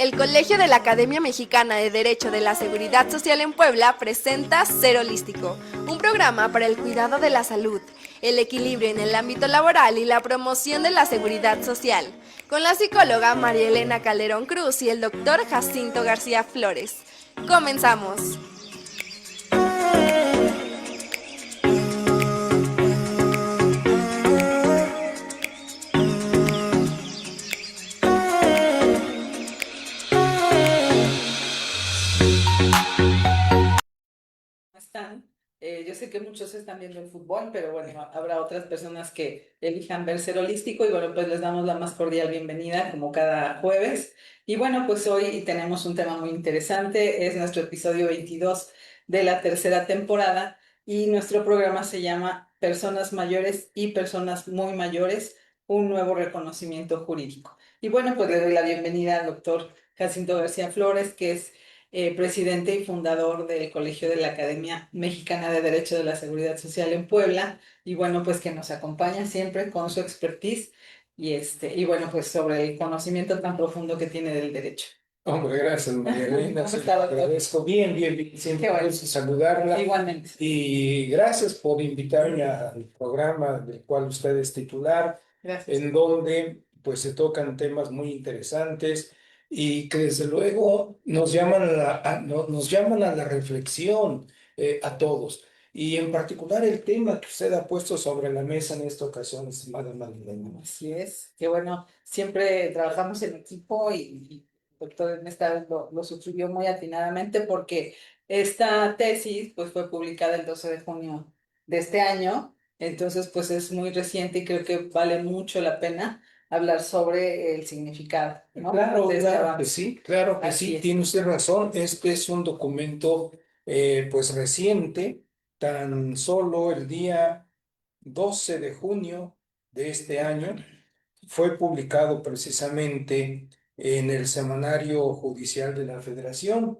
El Colegio de la Academia Mexicana de Derecho de la Seguridad Social en Puebla presenta Ser Holístico, un programa para el cuidado de la salud, el equilibrio en el ámbito laboral y la promoción de la seguridad social, con la psicóloga María Elena Calderón Cruz y el doctor Jacinto García Flores. Comenzamos. Están. Yo sé que muchos están viendo el fútbol, pero bueno, habrá otras personas que elijan ver Ser Holístico y bueno, pues les damos la más cordial bienvenida como cada jueves. Y bueno, pues hoy tenemos un tema muy interesante, es nuestro episodio 22 de la tercera temporada y nuestro programa se llama Personas mayores y personas muy mayores, un nuevo reconocimiento jurídico. Y bueno, pues le doy la bienvenida al doctor Jacinto García Flores, que es presidente y fundador del Colegio de la Academia Mexicana de Derecho de la Seguridad Social en Puebla, y bueno, pues que nos acompaña siempre con su expertise y bueno, pues sobre el conocimiento tan profundo que tiene del derecho. Hombre, gracias, María Elena. ¿Cómo Se está, lo doctor? agradezco bien. Siempre Qué bueno. gusto saludarla. Igualmente. Y gracias por invitarme al programa del cual usted es titular, Gracias. en donde pues se tocan temas muy interesantes y que desde luego nos llaman a la reflexión a todos. Y en particular el tema que usted ha puesto sobre la mesa en esta ocasión, estimada María Elena. Así es, que bueno, siempre trabajamos en equipo y el doctor en esta vez lo sugirió muy atinadamente porque esta tesis pues fue publicada el 12 de junio de este año, entonces pues es muy reciente y creo que vale mucho la pena hablar sobre el significado, ¿no? Claro, De este claro que avance. sí, claro que Así sí, es. tiene usted razón. Este es un documento pues reciente, tan solo el día 12 de junio de este año fue publicado precisamente en el Semanario Judicial de la Federación,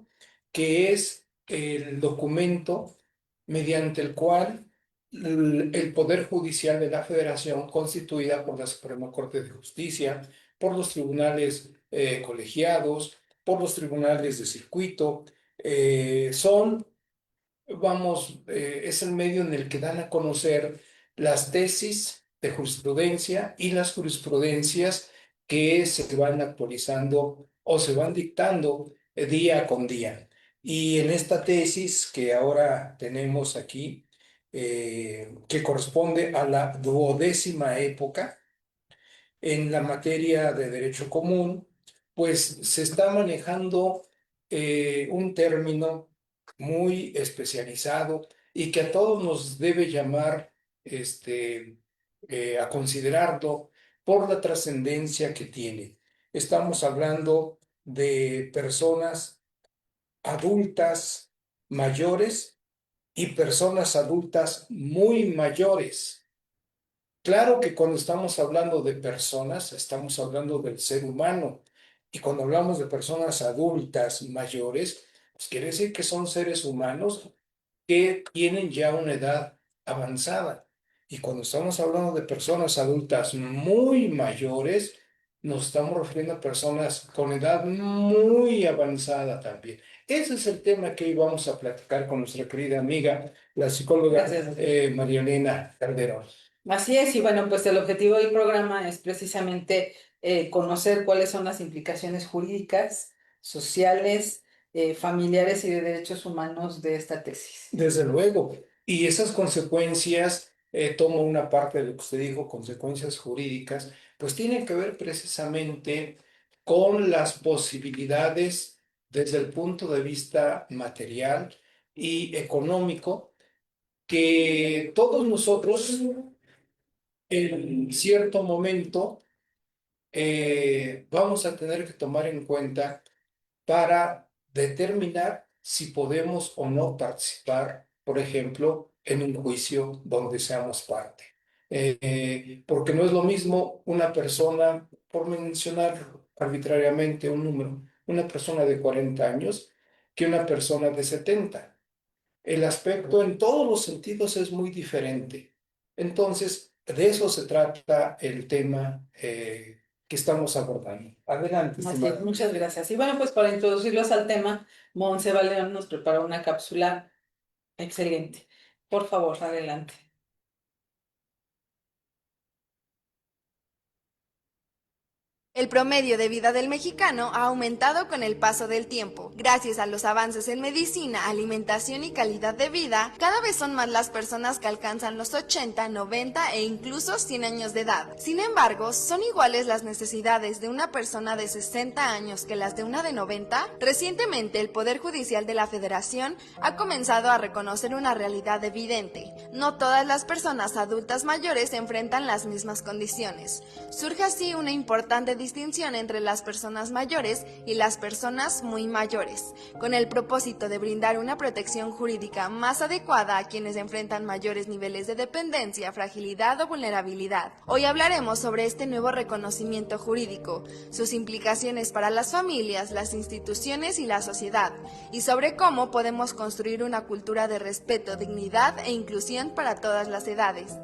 que es el documento mediante el cual el Poder Judicial de la Federación, constituida por la Suprema Corte de Justicia, por los tribunales colegiados, por los tribunales de circuito, son, es el medio en el que dan a conocer las tesis de jurisprudencia y las jurisprudencias que se van actualizando o se van dictando día con día. Y en esta tesis que ahora tenemos aquí, que corresponde a la 12ª época, en la materia de derecho común, pues se está manejando un término muy especializado y que a todos nos debe llamar a considerarlo por la trascendencia que tiene. Estamos hablando de personas adultas mayores y personas adultas muy mayores. Claro que cuando estamos hablando de personas, estamos hablando del ser humano. Y cuando hablamos de personas adultas mayores, pues quiere decir que son seres humanos que tienen ya una edad avanzada. Y cuando estamos hablando de personas adultas muy mayores, nos estamos refiriendo a personas con edad muy avanzada también. Ese es el tema que hoy vamos a platicar con nuestra querida amiga, la psicóloga Gracias. María Elena Calderón. Así es, y bueno, pues el objetivo del programa es precisamente conocer cuáles son las implicaciones jurídicas, sociales, familiares y de derechos humanos de esta tesis. Desde luego. Y esas consecuencias, tomo una parte de lo que usted dijo, consecuencias jurídicas, pues tienen que ver precisamente con las posibilidades desde el punto de vista material y económico que todos nosotros en cierto momento vamos a tener que tomar en cuenta para determinar si podemos o no participar, por ejemplo, en un juicio donde seamos parte. Porque no es lo mismo una persona, por mencionar arbitrariamente un número, una persona de 40 años que una persona de 70. El aspecto en todos los sentidos es muy diferente. Entonces, de eso se trata el tema que estamos abordando. Adelante, Así es, estimada. muchas gracias. Y bueno, pues para introducirlos al tema, Montse León nos preparó una cápsula excelente. Por favor, adelante. El promedio de vida del mexicano ha aumentado con el paso del tiempo. Gracias a los avances en medicina, alimentación y calidad de vida, cada vez son más las personas que alcanzan los 80, 90 e incluso 100 años de edad. Sin embargo, ¿son iguales las necesidades de una persona de 60 años que las de una de 90? Recientemente, el Poder Judicial de la Federación ha comenzado a reconocer una realidad evidente. No todas las personas adultas mayores enfrentan las mismas condiciones. Surge así una importante distinción entre las personas mayores y las personas muy mayores, con el propósito de brindar una protección jurídica más adecuada a quienes enfrentan mayores niveles de dependencia, fragilidad o vulnerabilidad. Hoy hablaremos sobre este nuevo reconocimiento jurídico, sus implicaciones para las familias, las instituciones y la sociedad, y sobre cómo podemos construir una cultura de respeto, dignidad e inclusión para todas las edades.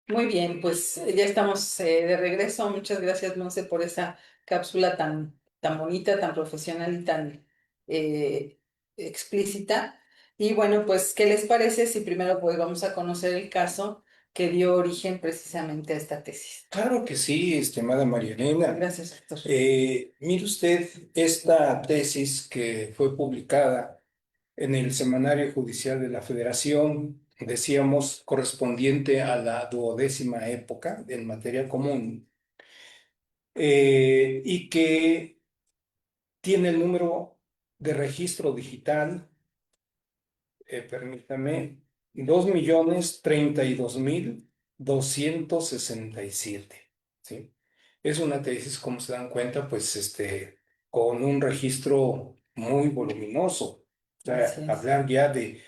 Muy bien, pues ya estamos de regreso. Muchas gracias, Monse, por esa cápsula tan bonita, tan profesional y tan eh, explícita. Y bueno, pues, ¿qué les parece si primero pues vamos a conocer el caso que dio origen precisamente a esta tesis? Claro que sí, estimada María Elena. Gracias, doctor. Mire usted, esta tesis que fue publicada en el Semanario Judicial de la Federación, decíamos, correspondiente a la 12ª época en materia común, y que tiene el número de registro digital, permítame, 2.032.267, ¿sí? Es una tesis, como se dan cuenta, pues, con un registro muy voluminoso. O sea, Así es. hablar ya de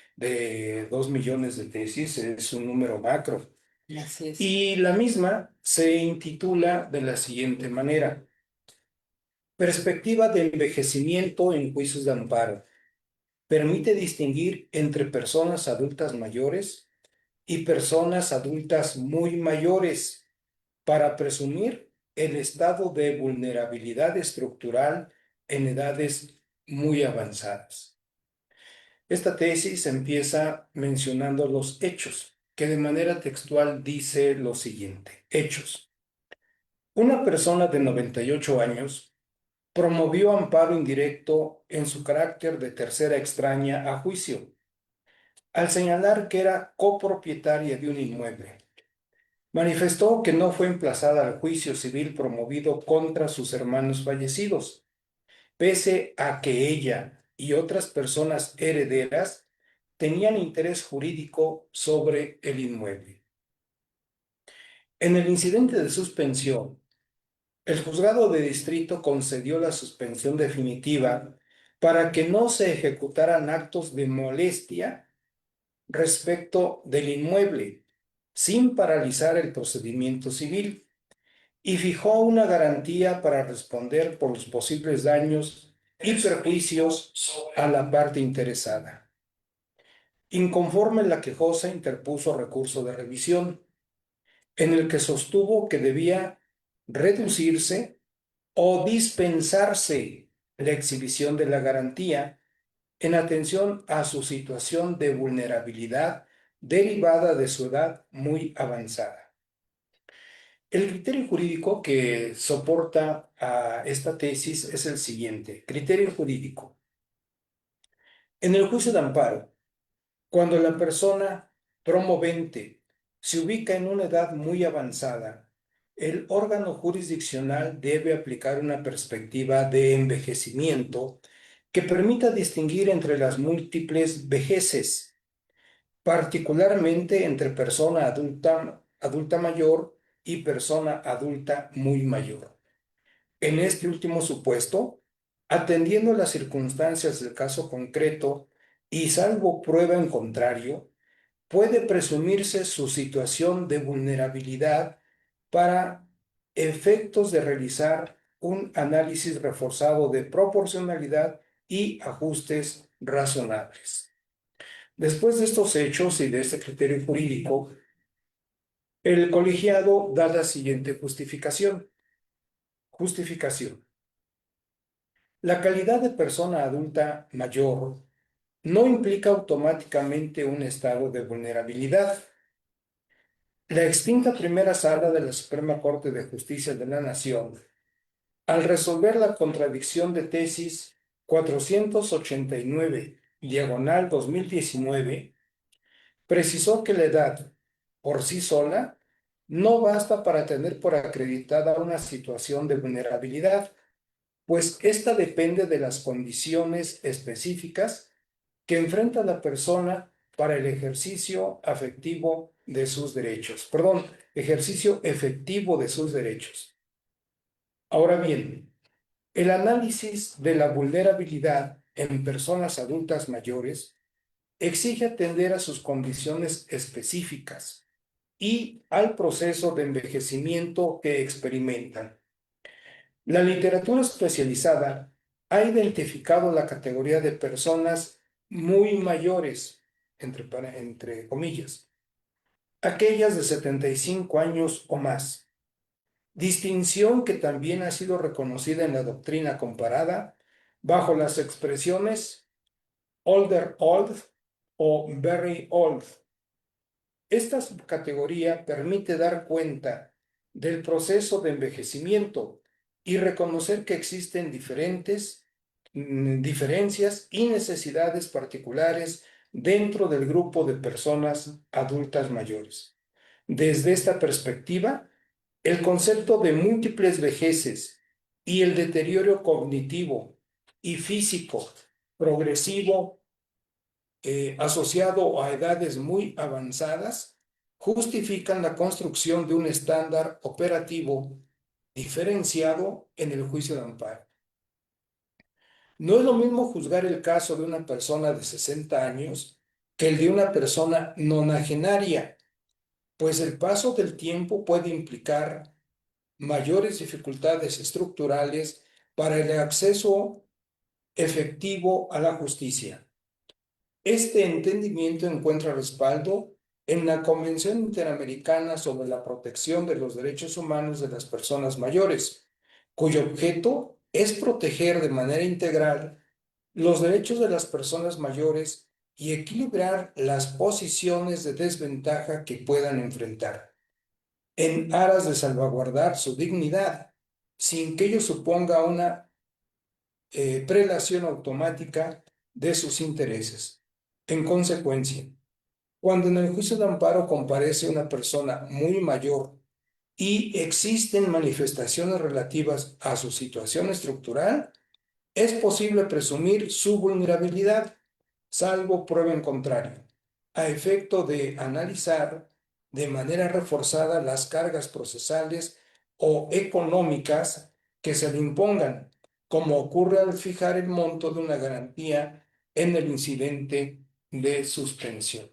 2 millones de tesis es un número macro. Así es. Y la misma se intitula de la siguiente manera: Perspectiva de envejecimiento en juicios de amparo. Permite distinguir entre personas adultas mayores y personas adultas muy mayores para presumir el estado de vulnerabilidad estructural en edades muy avanzadas. Esta tesis empieza mencionando los hechos, que de manera textual dice lo siguiente: hechos. Una persona de 98 años promovió amparo indirecto en su carácter de tercera extraña a juicio, al señalar que era copropietaria de un inmueble. Manifestó que no fue emplazada al juicio civil promovido contra sus hermanos fallecidos, pese a que ella y otras personas herederas tenían interés jurídico sobre el inmueble. En el incidente de suspensión, el juzgado de distrito concedió la suspensión definitiva para que no se ejecutaran actos de molestia respecto del inmueble, sin paralizar el procedimiento civil, y fijó una garantía para responder por los posibles daños y perjuicios a la parte interesada. Inconforme, la quejosa interpuso recurso de revisión, en el que sostuvo que debía reducirse o dispensarse la exhibición de la garantía en atención a su situación de vulnerabilidad derivada de su edad muy avanzada. El criterio jurídico que soporta a esta tesis es el siguiente. Criterio jurídico. En el juicio de amparo, cuando la persona promovente se ubica en una edad muy avanzada, el órgano jurisdiccional debe aplicar una perspectiva de envejecimiento que permita distinguir entre las múltiples vejeces, particularmente entre persona adulta mayor y persona adulta muy mayor. En este último supuesto, atendiendo las circunstancias del caso concreto y salvo prueba en contrario, puede presumirse su situación de vulnerabilidad para efectos de realizar un análisis reforzado de proporcionalidad y ajustes razonables. Después de estos hechos y de este criterio jurídico, El colegiado da la siguiente justificación. Justificación. La calidad de persona adulta mayor no implica automáticamente un estado de vulnerabilidad. La extinta primera sala de la Suprema Corte de Justicia de la Nación, al resolver la contradicción de tesis 489, diagonal 2019, precisó que la edad, por sí sola, no basta para tener por acreditada una situación de vulnerabilidad, pues ésta depende de las condiciones específicas que enfrenta la persona para el ejercicio afectivo de sus derechos. Perdón, ejercicio efectivo de sus derechos. Ahora bien, el análisis de la vulnerabilidad en personas adultas mayores exige atender a sus condiciones específicas y al proceso de envejecimiento que experimentan. La literatura especializada ha identificado la categoría de personas muy mayores, entre comillas, aquellas de 75 años o más, distinción que también ha sido reconocida en la doctrina comparada bajo las expresiones older old o very old. Esta subcategoría permite dar cuenta del proceso de envejecimiento y reconocer que existen diferencias y necesidades particulares dentro del grupo de personas adultas mayores. Desde esta perspectiva, el concepto de múltiples vejeces y el deterioro cognitivo y físico progresivo asociado a edades muy avanzadas justifican la construcción de un estándar operativo diferenciado en el juicio de amparo. No es lo mismo juzgar el caso de una persona de 60 años que el de una persona nonagenaria, pues el paso del tiempo puede implicar mayores dificultades estructurales para el acceso efectivo a la justicia. Este entendimiento encuentra respaldo en la Convención Interamericana sobre la Protección de los Derechos Humanos de las Personas Mayores, cuyo objeto es proteger de manera integral los derechos de las personas mayores y equilibrar las posiciones de desventaja que puedan enfrentar, en aras de salvaguardar su dignidad, sin que ello suponga una prelación automática de sus intereses. En consecuencia, cuando en el juicio de amparo comparece una persona muy mayor y existen manifestaciones relativas a su situación estructural, es posible presumir su vulnerabilidad, salvo prueba en contrario, a efecto de analizar de manera reforzada las cargas procesales o económicas que se le impongan, como ocurre al fijar el monto de una garantía en el incidente de suspensión.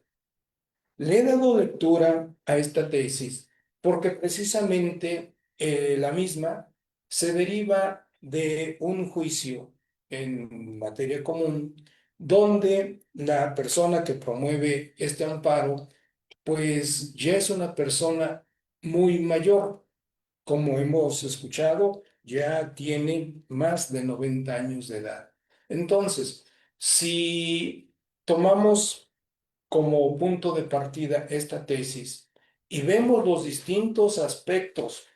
Le he dado lectura a esta tesis porque precisamente la misma se deriva de un juicio en materia común donde la persona que promueve este amparo pues ya es una persona muy mayor. Como hemos escuchado, ya tiene más de 90 años de edad. Entonces, si tomamos como punto de partida esta tesis y vemos los distintos aspectos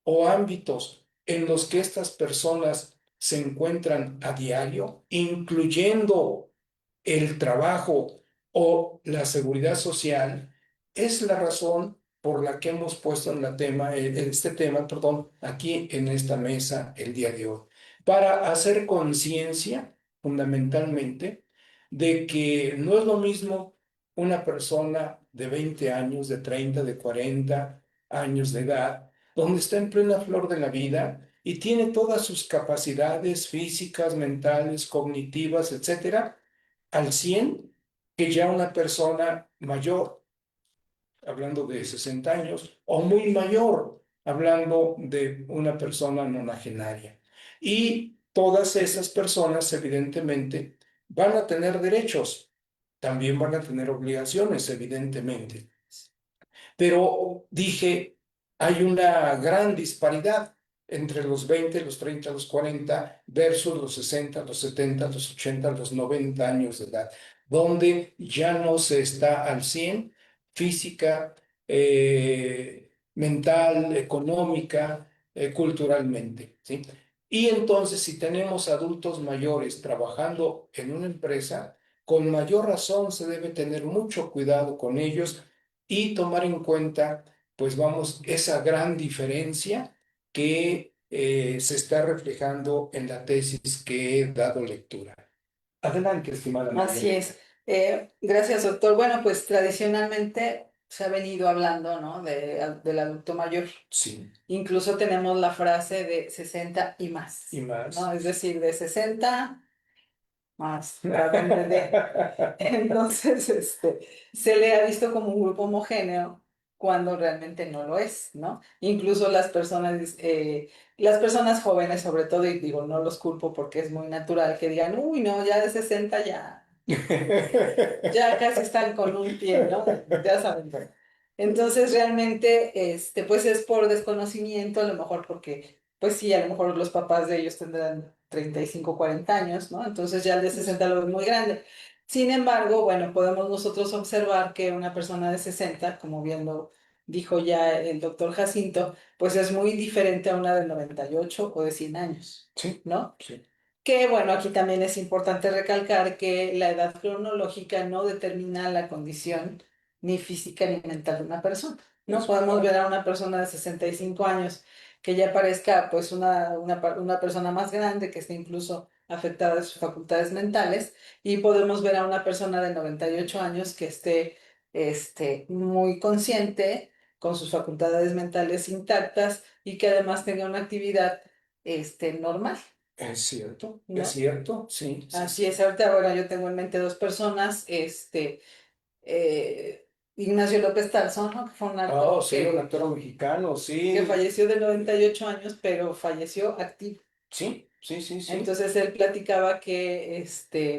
o ámbitos en los que estas personas se encuentran a diario, incluyendo el trabajo o la seguridad social, es la razón por la que hemos puesto este tema, perdón, aquí en esta mesa el día de hoy, para hacer conciencia fundamentalmente de que no es lo mismo una persona de 20 años, de 30, de 40 años de edad, donde está en plena flor de la vida y tiene todas sus capacidades físicas, mentales, cognitivas, etcétera, al 100, que ya una persona mayor, hablando de 60 años, o muy mayor, hablando de una persona nonagenaria. Y todas esas personas, evidentemente, van a tener derechos, también van a tener obligaciones, evidentemente. Pero dije, hay una gran disparidad entre los 20, los 30, los 40 versus los 60, los 70, los 80, los 90 años de edad, donde ya no se está al 100 física, mental, económica, culturalmente, ¿sí? Y entonces, si tenemos adultos mayores trabajando en una empresa, con mayor razón se debe tener mucho cuidado con ellos y tomar en cuenta, pues vamos, esa gran diferencia que se está reflejando en la tesis que he dado lectura. Adelante, estimada Así María. es. Gracias, doctor. Bueno, pues tradicionalmente se ha venido hablando, ¿no? Del adulto mayor. Sí, Incluso tenemos la frase de 60 y más, y más. ¿no? Es decir, de 60 más, ¿a dónde de? Entonces, se le ha visto como un grupo homogéneo cuando realmente no lo es, ¿no? Incluso las personas jóvenes, sobre todo, y digo, no los culpo porque es muy natural que digan, uy, no, ya de 60 ya casi están con un pie, ¿no? Ya saben. ¿No? Entonces, realmente, pues es por desconocimiento, a lo mejor porque, pues sí, a lo mejor los papás de ellos tendrán 35, 40 años, ¿no? Entonces ya el de 60 lo es muy grande. Sin embargo, bueno, podemos nosotros observar que una persona de 60, como bien lo dijo ya el doctor Jacinto, pues es muy diferente a una de 98 o de 100 años, Sí, ¿no? sí. Que bueno, aquí también es importante recalcar que la edad cronológica no determina la condición ni física ni mental de una persona. No Eso, podemos claro. ver a una persona de 65 años que ya parezca pues una persona más grande, que esté incluso afectada de sus facultades mentales, y podemos ver a una persona de 98 años que esté muy consciente, con sus facultades mentales intactas y que además tenga una actividad normal. Es ¿No? cierto, sí, sí, Así sí. es, ahorita, bueno, yo tengo en mente dos personas, eh, Ignacio López Tarzón, ¿no? Que fue un actor Oh, sí, un actor mexicano, que sí, falleció de 98 años, pero falleció activo. sí, sí, sí, sí, Entonces él platicaba que,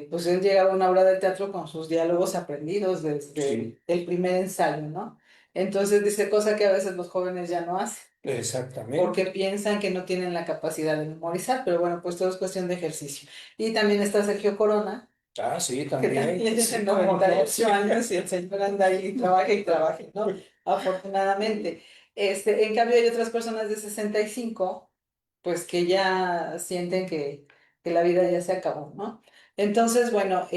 pues él llegaba a una obra de teatro con sus diálogos aprendidos desde sí, el primer ensayo, ¿no? Entonces dice cosa que a veces los jóvenes ya no hacen, porque exactamente. piensan que no tienen la capacidad de memorizar, pero bueno, pues todo es cuestión de ejercicio. Y también está Sergio Corona, Ah, sí, que también, también tiene sí, cómo no, sí. 98 años y el señor anda ahí y trabaje, ¿no? Afortunadamente. En cambio hay otras personas de 65 pues que ya sienten que la vida ya se acabó, ¿no? Entonces, bueno,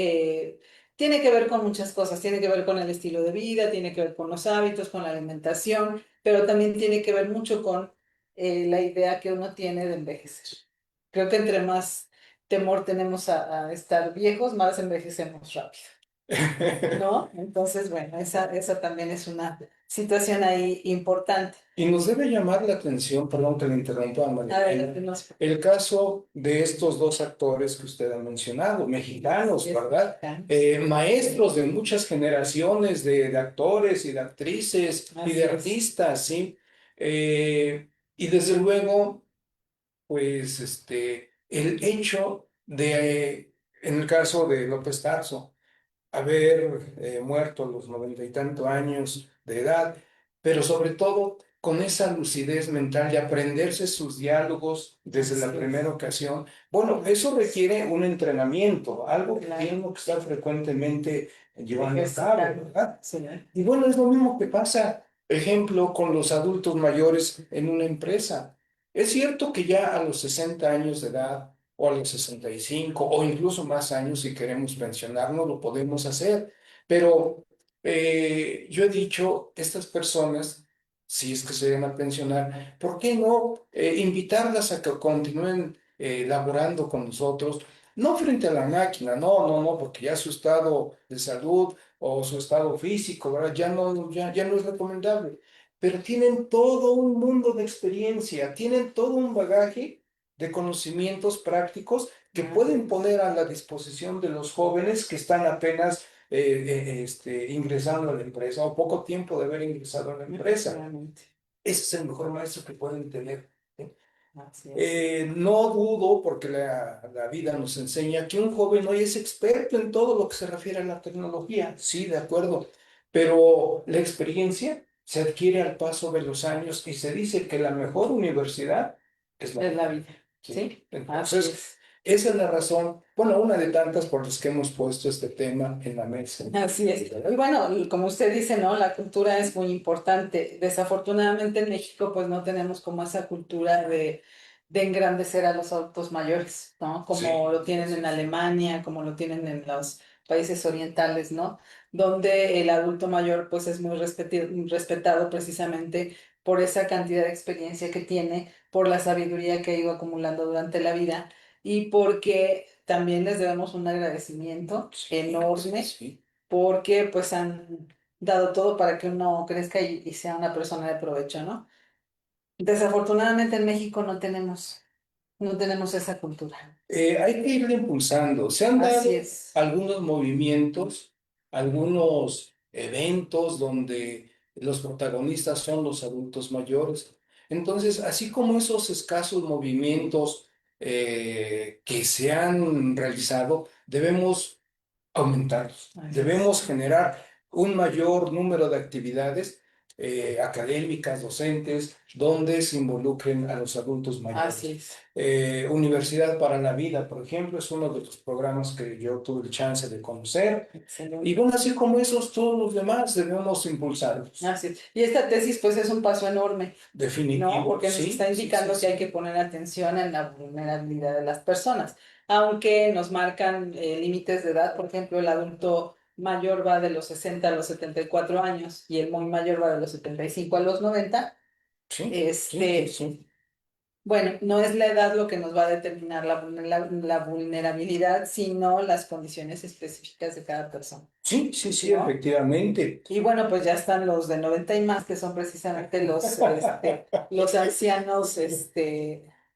tiene que ver con muchas cosas, tiene que ver con el estilo de vida, tiene que ver con los hábitos, con la alimentación, pero también tiene que ver mucho con la idea que uno tiene de envejecer. Creo que entre más temor tenemos a estar viejos, más envejecemos rápido, ¿no? Entonces, bueno, esa también es una situación ahí importante. Y nos debe llamar la atención, perdón que le interrumpa, María Adelante, Elena, no se el caso de estos dos actores que usted ha mencionado, mexicanos, preocupe, ¿verdad? mexicanos. Maestros de muchas generaciones de actores y de actrices y Así de es. artistas, ¿sí? Y desde luego, pues, el hecho de, en el caso de López Tarso, haber muerto a los 90 y tantos años de edad, pero sobre todo con esa lucidez mental de aprenderse sus diálogos desde la Así primera es. ocasión. Bueno, eso requiere un entrenamiento, algo que Claro. tengo que estar frecuentemente llevando a cabo, Ejercitar. ¿verdad? Sí. Y bueno, es lo mismo que pasa, ejemplo, con los adultos mayores en una empresa. Es cierto que ya a los 60 años de edad o a los 65 o incluso más años, si queremos pensionarnos, lo podemos hacer. Pero yo he dicho, estas personas, si es que se van a pensionar, ¿por qué no invitarlas a que continúen laborando con nosotros? No frente a la máquina, no, no, no, porque ya su estado de salud o su estado físico, ¿verdad? Ya no es recomendable. Pero tienen todo un mundo de experiencia, tienen todo un bagaje de conocimientos prácticos que Así pueden es. poner a la disposición de los jóvenes que están apenas ingresando a la empresa o poco tiempo de haber ingresado a la empresa. Efectivamente. Ese es el mejor maestro que pueden tener. ¿Sí? Así es. No dudo, porque la vida nos enseña que un joven hoy es experto en todo lo que se refiere a la tecnología, sí, de acuerdo, pero la experiencia se adquiere al paso de los años y se dice que la mejor universidad es la Es vida. la vida, ¿Sí? ¿sí? Así Entonces, es. esa es la razón, bueno, una de tantas por las que hemos puesto este tema en la mesa. Así es. Y bueno, como usted dice, ¿no? La cultura es muy importante. Desafortunadamente en México, pues no tenemos como esa cultura de engrandecer a los adultos mayores, ¿no? Como Sí, lo tienen en Alemania, como lo tienen en los países orientales, ¿no? Donde el adulto mayor, pues es muy respetado precisamente por esa cantidad de experiencia que tiene, por la sabiduría que ha ido acumulando durante la vida y porque también les debemos un agradecimiento enorme sí. porque pues han dado todo para que uno crezca y sea una persona de provecho, ¿no? Desafortunadamente en México no tenemos esa cultura. Hay que irle impulsando. Se han Así dado es. algunos movimientos, algunos eventos donde los protagonistas son los adultos mayores. Entonces, así como esos escasos movimientos que se han realizado, debemos aumentarlos. Así es. Debemos generar un mayor número de actividades académicas, docentes, donde se involucren a los adultos mayores. Así es. Universidad para la Vida, por ejemplo, es uno de los programas que yo tuve el chance de conocer. Excelente. Y bueno, así como esos, todos los demás debemos impulsarlos. Así es. Y esta tesis pues es un paso enorme, ¿no? Definitivo, Porque nos sí, está sí, indicando sí, que hay sí. que poner atención en la vulnerabilidad de las personas, aunque nos marcan límites de edad. Por ejemplo, el adulto mayor va de los 60 a los 74 años y el muy mayor va de los 75 a los 90. Sí, sí, sí, Este, sí. bueno, no es la edad lo que nos va a determinar la vulnerabilidad, sino las condiciones específicas de cada persona, Sí, sí, sí, ¿no? efectivamente. Y bueno, pues ya están los de 90 y más, que son precisamente los ancianos,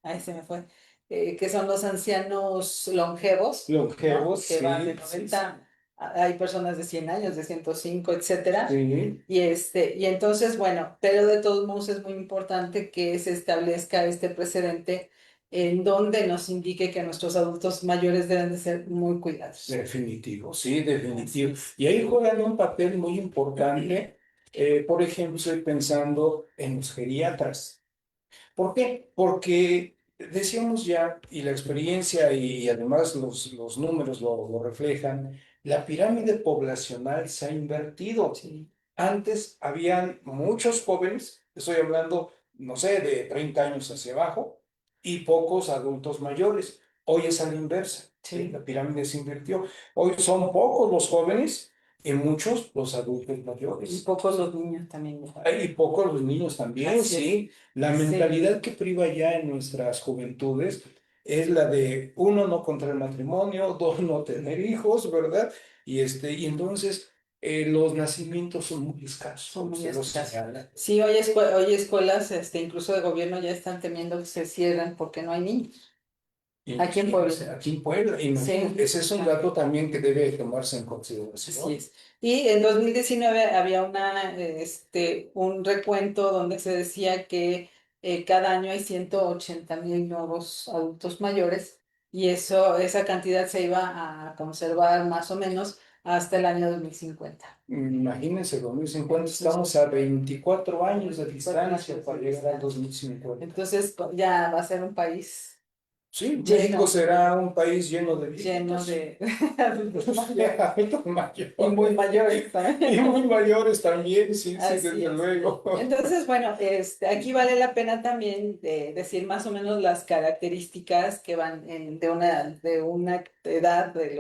ahí se me fue, que son los ancianos longevos, ¿no? Longevos, Que van de sí, sí, 90, hay personas de 100 años, de 105, etcétera. sí. Y entonces, bueno, pero de todos modos es muy importante que se establezca este precedente en donde nos indique que nuestros adultos mayores deben de ser muy cuidados. Definitivo, sí, definitivo. Así es. Y ahí juegan un papel muy importante. Por ejemplo, estoy pensando en los geriatras. ¿Por qué? Porque decíamos ya, y la experiencia y además los números lo reflejan, la pirámide poblacional se ha invertido. Sí. Antes habían muchos jóvenes, estoy hablando, no sé, de 30 años hacia abajo, y pocos adultos mayores. Hoy es a la inversa, ¿sí? Sí. La pirámide se invirtió. Hoy son pocos los jóvenes y muchos los adultos Y mayores. pocos los niños también. Y pocos los niños también, Así es. sí. La Sí, mentalidad que priva ya en nuestras juventudes es la de uno, no contra el matrimonio, dos, no tener hijos, ¿verdad? Y entonces los nacimientos son muy escasos, son como muy usted lo escasos. señala. Sí, hoy escuelas, incluso de gobierno, ya están temiendo que se cierren porque no hay niños. Aquí en Puebla. Imagínense, aquí en Puebla, Sí. imagínense, ese es un dato también que debe tomarse en Así consideración. es. Y en 2019 había un recuento donde se decía que cada año hay 180,000 nuevos adultos mayores y esa cantidad se iba a conservar más o menos hasta el año 2050. Imagínense, 2050, estamos a 24 años de distancia para llegar al 2050. Entonces ya va a ser un país Sí, México lleno, será un país lleno de lleno viejitos, de adultos mayores adultos y muy mayores mayores y también. muy mayores también, sí, sí, Así desde es. luego. Entonces, bueno, aquí vale la pena también decir más o menos las características que van de una edad de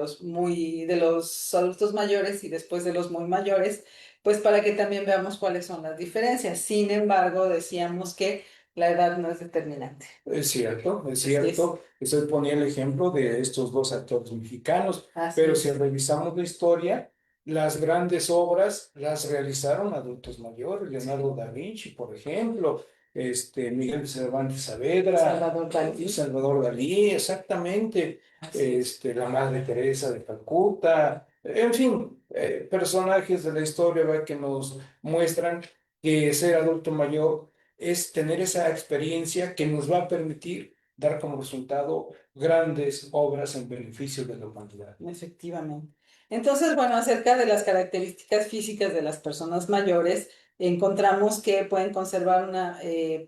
los adultos mayores y después de los muy mayores, pues para que también veamos cuáles son las diferencias. Sin embargo, decíamos que la edad no es determinante. Es cierto, es Así es. cierto. Estoy poniendo el ejemplo de estos dos actores mexicanos, Así pero es. si revisamos la historia, las grandes obras las realizaron adultos mayores, Leonardo da Vinci, por ejemplo, Miguel de Cervantes Saavedra, Salvador Dalí. Salvador Dalí, exactamente, Así es. la Madre Teresa de Calcuta, en fin, personajes de la historia, ¿verdad?, que nos muestran que ser adulto mayor es tener esa experiencia que nos va a permitir dar como resultado grandes obras en beneficio de la humanidad. Efectivamente. Entonces, bueno, acerca de las características físicas de las personas mayores, encontramos que pueden conservar una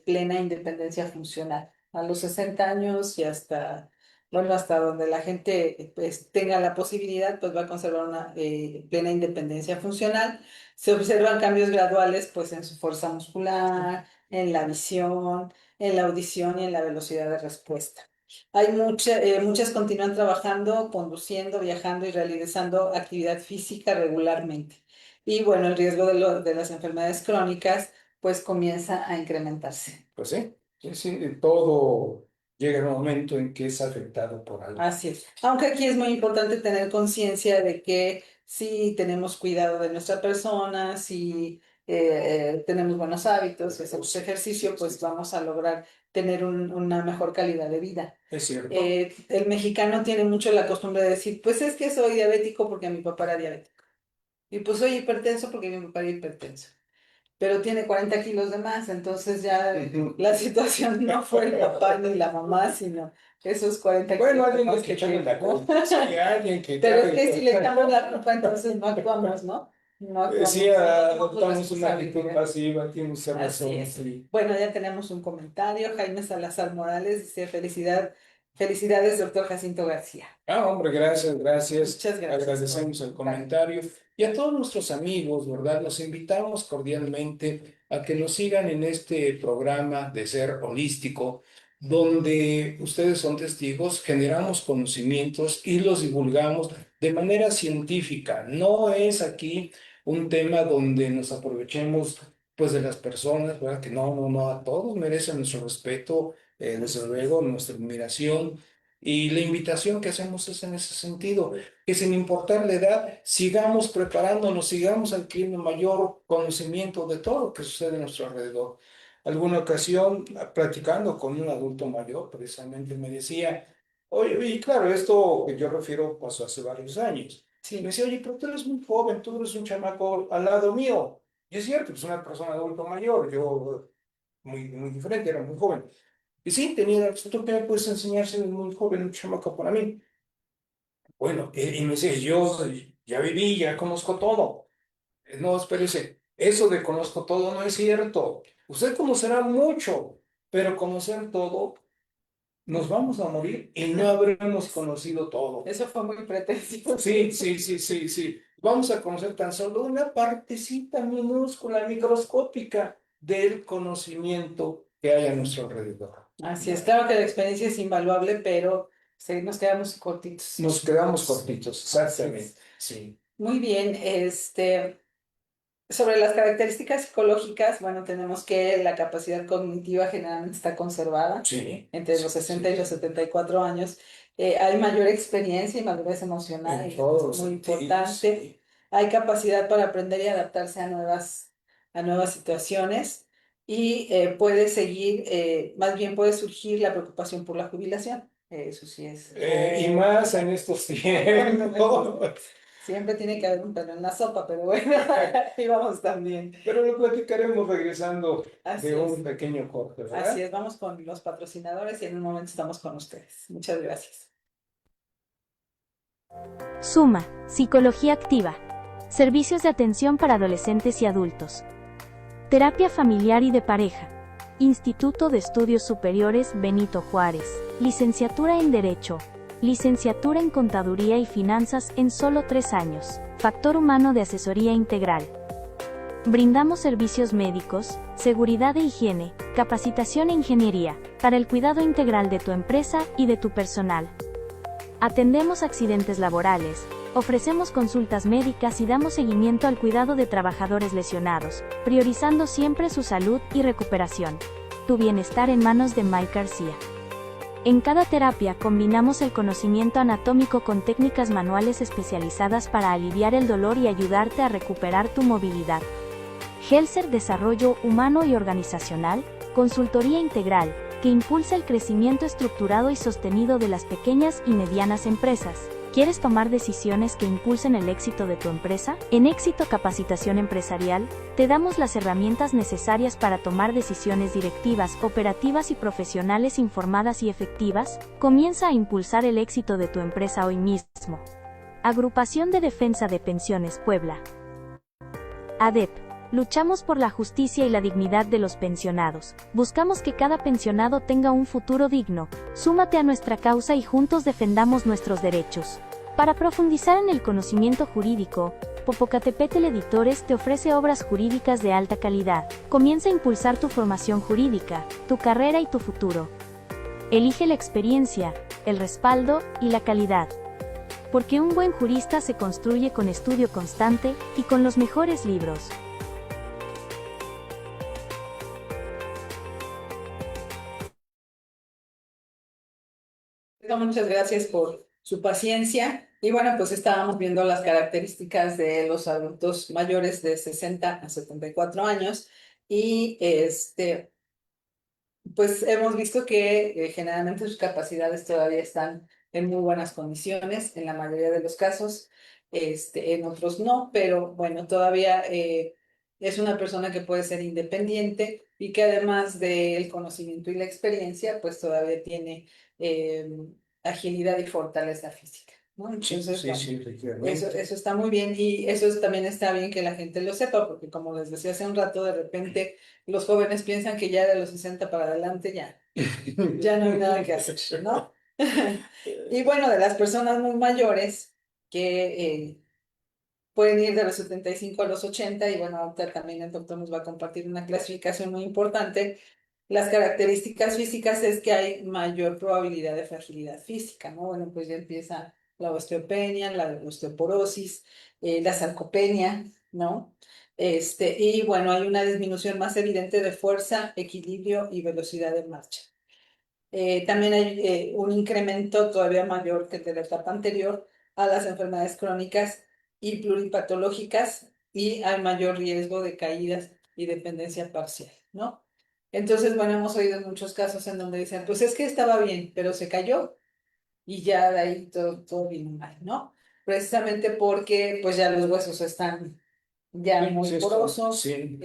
plena independencia funcional. A los 60 años y hasta, bueno, hasta donde la gente pues, tenga la posibilidad, pues va a conservar una plena independencia funcional. Se observan cambios graduales pues, en su fuerza muscular, en la visión, en la audición y en la velocidad de respuesta. Muchas continúan trabajando, conduciendo, viajando y realizando actividad física regularmente. Y bueno, el riesgo de las enfermedades crónicas pues comienza a incrementarse. Pues sí, sí, sí, todo llega en un momento en que es afectado por algo. Así es. Aunque aquí es muy importante tener conciencia de que si tenemos cuidado de nuestra persona, si tenemos buenos hábitos, si hacemos ejercicio, pues vamos a lograr tener una mejor calidad de vida. Es cierto. El mexicano tiene mucho la costumbre de decir, pues es que soy diabético porque mi papá era diabético. Y pues soy hipertenso porque mi papá era hipertenso. Pero tiene 40 kilos de más, entonces ya la situación no fue el papá ni la mamá, sino esos 40 kilos. Bueno, alguien de hay más que echarle la culpa. Sí, alguien que Pero es que si le echamos la culpa, entonces no actuamos, ¿no? No actuamos. Sí, no adoptamos una actitud responsabilidad. pasiva, tiene usted Así razón. es. Sí. Bueno, ya tenemos un comentario. Jaime Salazar Morales dice, felicidades, doctor Jacinto García. Hombre, gracias, gracias. Muchas gracias. Agradecemos el comentario. Y a todos nuestros amigos, ¿verdad? Los invitamos cordialmente a que nos sigan en este programa de Ser Holístico, donde ustedes son testigos, generamos conocimientos y los divulgamos de manera científica. No es aquí un tema donde nos aprovechemos pues de las personas, ¿verdad? Que no, no, no, a todos merecen nuestro respeto, desde luego, nuestra admiración. Y la invitación que hacemos es en ese sentido, que sin importar la edad, sigamos preparándonos, sigamos adquiriendo mayor conocimiento de todo lo que sucede a nuestro alrededor. Alguna ocasión, platicando con un adulto mayor, precisamente me decía, oye, y claro, esto que yo refiero pasó hace varios años. Sí. Me decía, oye, pero tú eres muy joven, tú eres un chamaco al lado mío. Y es cierto, es una persona adulto mayor, yo muy, muy diferente, era muy joven. Y sí, tenía, ¿tú qué me puedes enseñar siendo muy joven, un chamaco para mí? Bueno, y me dice, yo ya viví, ya conozco todo. No, espérese, eso de conozco todo no es cierto. Usted conocerá mucho, pero conocer todo, nos vamos a morir y no habremos conocido todo. Eso fue muy pretencioso. Sí, sí, sí, sí, sí. Vamos a conocer tan solo una partecita minúscula, microscópica del conocimiento que hay a nuestro alrededor. Así es, claro que la experiencia es invaluable, pero sí, nos quedamos cortitos. Nos quedamos cortitos, exactamente. Sí. Muy bien, sobre las características psicológicas, bueno, tenemos que la capacidad cognitiva generalmente está conservada Sí. entre los 60 y los 74 años. Hay mayor experiencia y madurez emocional, En todos muy sentidos, importante. sí. Hay capacidad para aprender y adaptarse a nuevas situaciones y puede seguir, más bien puede surgir la preocupación por la jubilación. Eso sí es. Y más en estos tiempos. Siempre tiene que haber un pelo en la sopa, pero bueno, ahí vamos también. Pero lo platicaremos regresando Así de un es. pequeño corte, ¿verdad? Así es, vamos con los patrocinadores y en un momento estamos con ustedes. Muchas gracias. Suma, Psicología Activa. Servicios de atención para adolescentes y adultos. Terapia familiar y de pareja. Instituto de Estudios Superiores Benito Juárez. Licenciatura en Derecho. Licenciatura en Contaduría y Finanzas en solo 3 años. Factor humano de asesoría integral. Brindamos servicios médicos, seguridad e higiene, capacitación e ingeniería, para el cuidado integral de tu empresa y de tu personal. Atendemos accidentes laborales, ofrecemos consultas médicas y damos seguimiento al cuidado de trabajadores lesionados, priorizando siempre su salud y recuperación. Tu bienestar en manos de Mike García. En cada terapia combinamos el conocimiento anatómico con técnicas manuales especializadas para aliviar el dolor y ayudarte a recuperar tu movilidad. Helser Desarrollo Humano y Organizacional, consultoría integral, que impulsa el crecimiento estructurado y sostenido de las pequeñas y medianas empresas. ¿Quieres tomar decisiones que impulsen el éxito de tu empresa? En Éxito Capacitación Empresarial, te damos las herramientas necesarias para tomar decisiones directivas, operativas y profesionales informadas y efectivas. Comienza a impulsar el éxito de tu empresa hoy mismo. Agrupación de Defensa de Pensiones Puebla. ADEP. Luchamos por la justicia y la dignidad de los pensionados. Buscamos que cada pensionado tenga un futuro digno. Súmate a nuestra causa y juntos defendamos nuestros derechos. Para profundizar en el conocimiento jurídico, Popocatépetl Editores te ofrece obras jurídicas de alta calidad. Comienza a impulsar tu formación jurídica, tu carrera y tu futuro. Elige la experiencia, el respaldo y la calidad. Porque un buen jurista se construye con estudio constante y con los mejores libros. Muchas gracias por su paciencia. Y bueno, pues estábamos viendo las características de los adultos mayores de 60 a 74 años y pues hemos visto que generalmente sus capacidades todavía están en muy buenas condiciones, en la mayoría de los casos, en otros no, pero bueno, todavía es una persona que puede ser independiente y que además del conocimiento y la experiencia, pues todavía tiene eh, agilidad y fortaleza física, ¿no? Sí, Entonces, sí, bueno, sí, eso, efectivamente. eso está muy bien y también está bien que la gente lo sepa, porque como les decía hace un rato, de repente los jóvenes piensan que ya de los 60 para adelante ya no hay nada que hacer, ¿no? Y bueno, de las personas muy mayores que pueden ir de los 75 a los 80 y bueno, ahorita también el doctor nos va a compartir una clasificación muy importante. Las características físicas es que hay mayor probabilidad de fragilidad física, ¿no? Bueno, pues ya empieza la osteopenia, la osteoporosis, la sarcopenia, ¿no? Y bueno, hay una disminución más evidente de fuerza, equilibrio y velocidad de marcha. También hay un incremento todavía mayor que el de la etapa anterior a las enfermedades crónicas y pluripatológicas y hay mayor riesgo de caídas y dependencia parcial, ¿no? Entonces, bueno, hemos oído muchos casos en donde dicen, pues es que estaba bien, pero se cayó y ya de ahí todo vino mal, ¿no? Precisamente porque pues ya los huesos están ya muy Sí, porosos, sí.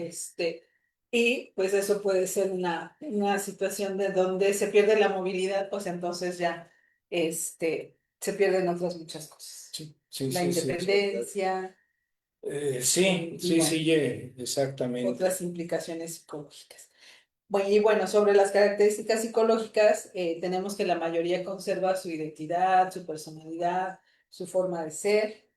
y pues eso puede ser una situación de donde se pierde la movilidad, pues entonces ya se pierden otras muchas cosas. Sí, sí, La sí, sí. independencia Sí, y sí, bueno, sí, exactamente. otras implicaciones psicológicas. Bueno, y bueno, sobre las características psicológicas, tenemos que la mayoría conserva su identidad, su personalidad, su forma de ser.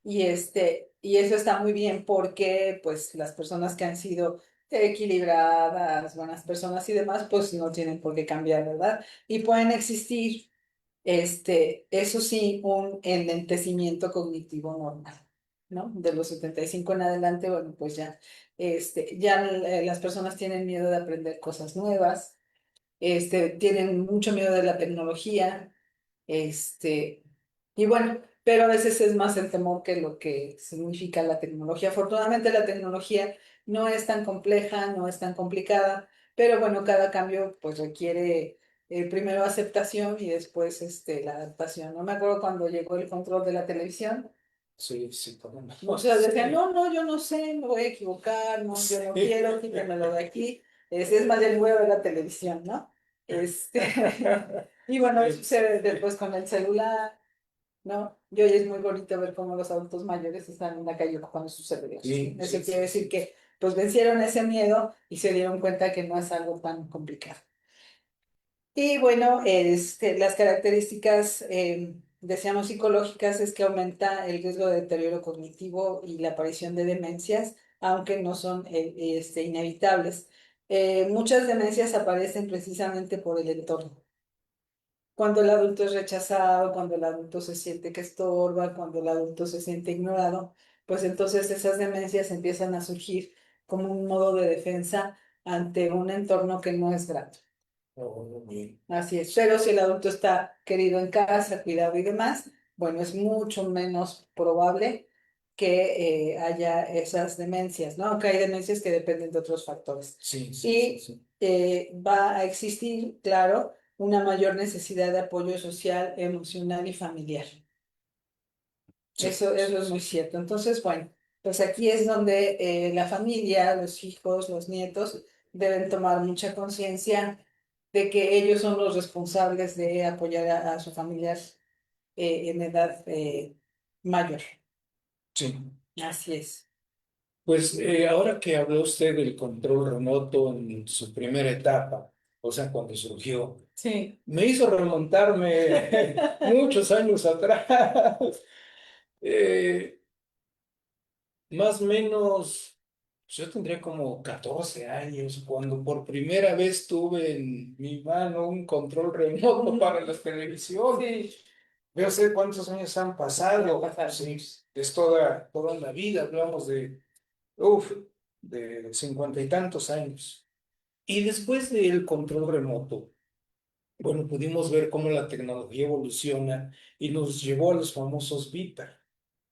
Y eso está muy bien porque pues las personas que han sido equilibradas, buenas personas y demás, pues no tienen por qué cambiar, ¿verdad? Y pueden existir, eso sí, un enlentecimiento cognitivo normal, ¿no? De los 75 en adelante, bueno, pues ya las personas tienen miedo de aprender cosas nuevas, tienen mucho miedo de la tecnología, este, y bueno, pero a veces es más el temor que lo que significa la tecnología. Afortunadamente la tecnología no es tan compleja, no es tan complicada, pero bueno, cada cambio pues requiere primero aceptación y después la adaptación. No me acuerdo cuando llegó el control de la televisión. Sí, sí, cómo no. Muchos decían, Sí. no, no, yo no sé, me voy a equivocar, no, yo no Sí. quiero, quítamelo de aquí. Es más, ya no voy a ver la televisión, ¿no? Y bueno, eso sucede después con el celular, ¿no? Y hoy es muy bonito ver cómo los adultos mayores están en la calle ocupando sus celulares. Sí, Eso sí, quiere sí, decir sí. que pues vencieron ese miedo y se dieron cuenta que no es algo tan complicado. Y bueno, las características, decíamos, psicológicas es que aumenta el riesgo de deterioro cognitivo y la aparición de demencias, aunque no son inevitables. Muchas demencias aparecen precisamente por el entorno. Cuando el adulto es rechazado, cuando el adulto se siente que estorba, cuando el adulto se siente ignorado, pues entonces esas demencias empiezan a surgir como un modo de defensa ante un entorno que no es grato. Oh, bien. Así es, pero si el adulto está querido en casa, cuidado y demás, bueno, es mucho menos probable que haya esas demencias, ¿no? Aunque hay demencias que dependen de otros factores. Sí, sí, sí, Y sí. va a existir, claro, una mayor necesidad de apoyo social, emocional y familiar. Sí, Eso sí, es muy sí. cierto. Entonces, bueno, pues aquí es donde la familia, los hijos, los nietos deben tomar mucha conciencia de que ellos son los responsables de apoyar a su familiar en edad mayor. Sí. Así es. Pues ahora que habló usted del control remoto en su primera etapa, o sea, cuando surgió, Sí. me hizo remontarme muchos años atrás. Eh, Más o menos, yo tendría como 14 años cuando por primera vez tuve en mi mano un control remoto para la televisión. Sí. No sé cuántos años han pasado. Pasaron. Sí, es toda la vida, hablamos uf, de 50 y tantos años. Y después del control remoto, bueno, pudimos ver cómo la tecnología evoluciona y nos llevó a los famosos beeper.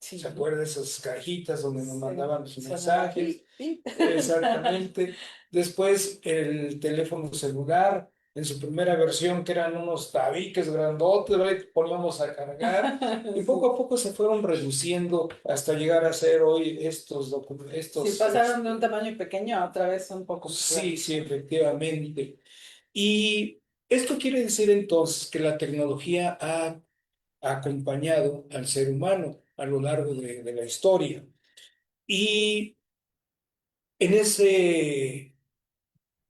Sí. ¿Se acuerda de esas cajitas donde nos Sí. mandaban los Sonaba mensajes? pi, pi. Exactamente. Después el teléfono celular, en su primera versión, que eran unos tabiques grandotes, ¿verdad? Que poníamos a cargar. Y poco a poco se fueron reduciendo hasta llegar a ser hoy Sí, pasaron de un tamaño pequeño a otra vez un poco más sí, grande. sí, efectivamente. Y esto quiere decir entonces que la tecnología ha acompañado al ser humano a lo largo de la historia. Y en ese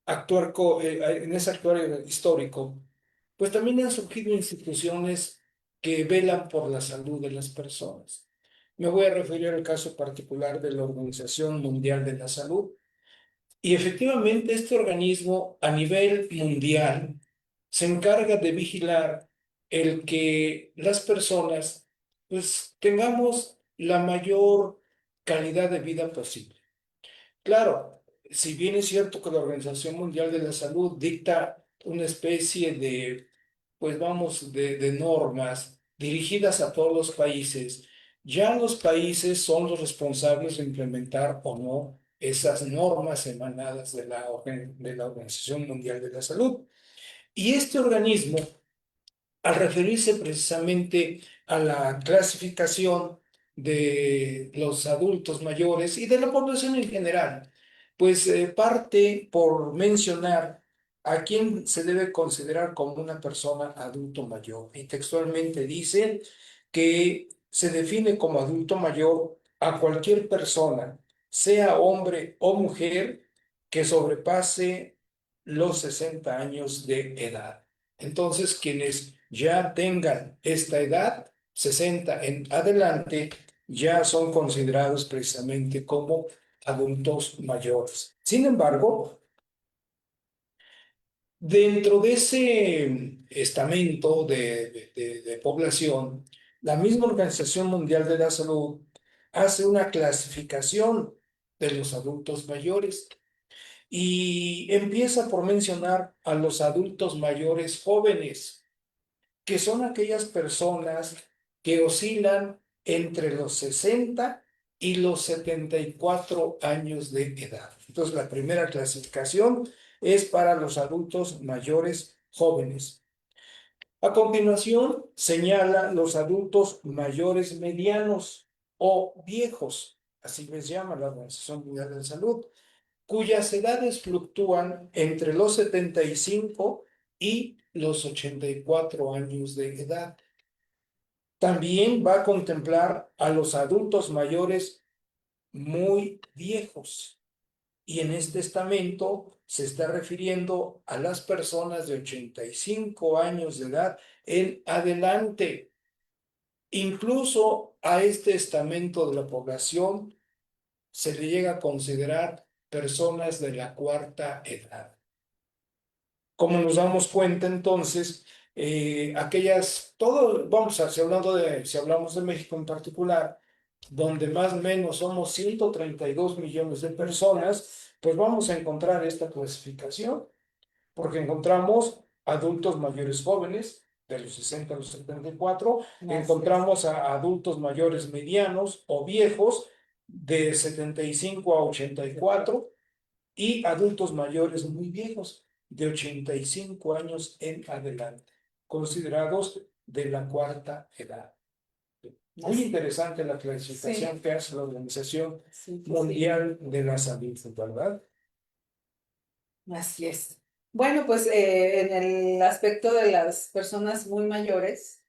en ese actuar histórico, pues también han surgido instituciones que velan por la salud de las personas. Me voy a referir al caso particular de la Organización Mundial de la Salud. Y efectivamente este organismo a nivel mundial se encarga de vigilar el que las personas pues tengamos la mayor calidad de vida posible. Claro, si bien es cierto que la Organización Mundial de la Salud dicta una especie de, pues vamos, de normas dirigidas a todos los países, ya los países son los responsables de implementar o no esas normas emanadas de la Organización Mundial de la Salud. Y este organismo, al referirse precisamente a la clasificación de los adultos mayores y de la población en general, pues parte por mencionar a quién se debe considerar como una persona adulto mayor. Y textualmente dice que se define como adulto mayor a cualquier persona, sea hombre o mujer, que sobrepase los 60 años de edad. Entonces, quienes ya tengan esta edad, 60 en adelante, ya son considerados precisamente como adultos mayores. Sin embargo, dentro de ese estamento de población, la misma Organización Mundial de la Salud hace una clasificación de los adultos mayores y empieza por mencionar a los adultos mayores jóvenes, que son aquellas personas que oscilan entre los 60 y los 74 años de edad. Entonces, la primera clasificación es para los adultos mayores jóvenes. A continuación, señala los adultos mayores medianos o viejos, así les llama la Organización Mundial de la Salud, cuyas edades fluctúan entre los 75 y los 84 años de edad. También va a contemplar a los adultos mayores muy viejos. Y en este estamento se está refiriendo a las personas de 85 años de edad en adelante. Incluso a este estamento de la población se le llega a considerar personas de la cuarta edad. Como nos damos cuenta entonces, si hablamos de México en particular, donde más o menos somos 132 millones de personas, pues vamos a encontrar esta clasificación, porque encontramos adultos mayores jóvenes, de los 60 a los 74, encontramos a adultos mayores medianos o viejos, de 75 a 84, y adultos mayores muy viejos, de 85 años en adelante, considerados de la cuarta edad. Muy interesante la clasificación que hace la Organización Mundial de la Salud, ¿verdad? Así es. Bueno, pues en el aspecto de las personas muy mayores,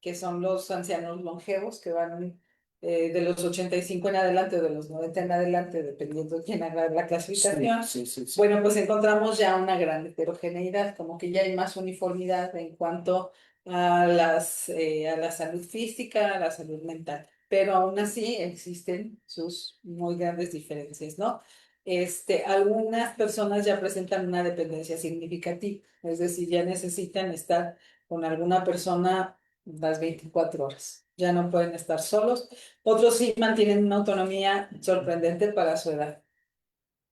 que son los ancianos longevos que van de los 85 en adelante o de los 90 en adelante, dependiendo de quién haga la clasificación, Sí. bueno, pues encontramos ya una gran heterogeneidad, como que ya hay más uniformidad en cuanto a la salud física, a la salud mental, pero aún así existen sus muy grandes diferencias, ¿no? Algunas personas ya presentan una dependencia significativa, es decir, ya necesitan estar con alguna persona las 24 horas, ya no pueden estar solos. Otros sí mantienen una autonomía sorprendente para su edad,